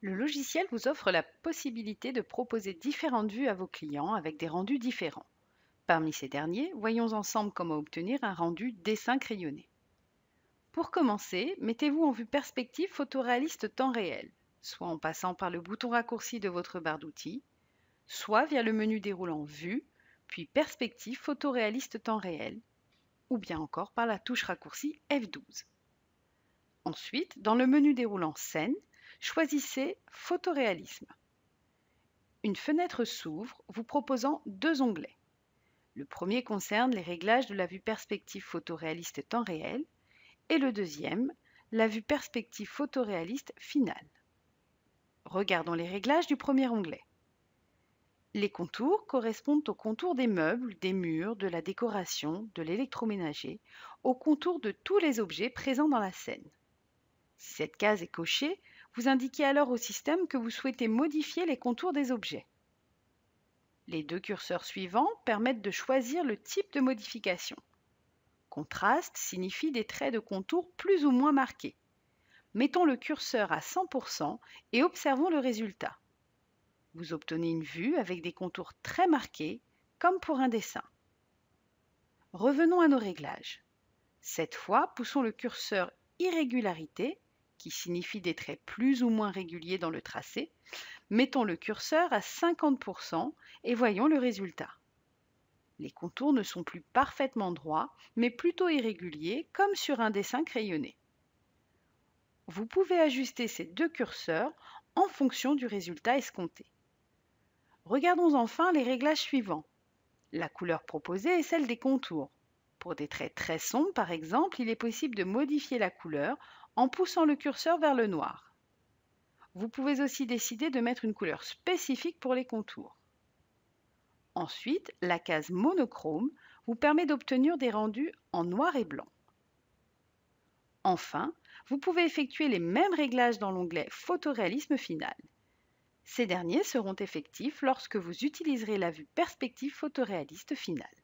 Le logiciel vous offre la possibilité de proposer différentes vues à vos clients avec des rendus différents. Parmi ces derniers, voyons ensemble comment obtenir un rendu dessin crayonné. Pour commencer, mettez-vous en vue perspective photoréaliste temps réel, soit en passant par le bouton raccourci de votre barre d'outils, soit via le menu déroulant Vue, puis Perspective photoréaliste temps réel, ou bien encore par la touche raccourci F12. Ensuite, dans le menu déroulant Scène, choisissez Photoréalisme. Une fenêtre s'ouvre vous proposant deux onglets. Le premier concerne les réglages de la vue perspective photoréaliste temps réel et le deuxième, la vue perspective photoréaliste finale. Regardons les réglages du premier onglet. Les contours correspondent aux contours des meubles, des murs, de la décoration, de l'électroménager, aux contours de tous les objets présents dans la scène. Si cette case est cochée, vous indiquez alors au système que vous souhaitez modifier les contours des objets. Les deux curseurs suivants permettent de choisir le type de modification. Contraste signifie des traits de contour plus ou moins marqués. Mettons le curseur à 100% et observons le résultat. Vous obtenez une vue avec des contours très marqués, comme pour un dessin. Revenons à nos réglages. Cette fois, poussons le curseur irrégularité, qui signifie des traits plus ou moins réguliers dans le tracé. Mettons le curseur à 50% et voyons le résultat. Les contours ne sont plus parfaitement droits, mais plutôt irréguliers, comme sur un dessin crayonné. Vous pouvez ajuster ces deux curseurs en fonction du résultat escompté. Regardons enfin les réglages suivants. La couleur proposée est celle des contours. Pour des traits très sombres, par exemple, il est possible de modifier la couleur en poussant le curseur vers le noir. Vous pouvez aussi décider de mettre une couleur spécifique pour les contours. Ensuite, la case monochrome vous permet d'obtenir des rendus en noir et blanc. Enfin, vous pouvez effectuer les mêmes réglages dans l'onglet Photoréalisme final. Ces derniers seront effectifs lorsque vous utiliserez la vue perspective photoréaliste finale.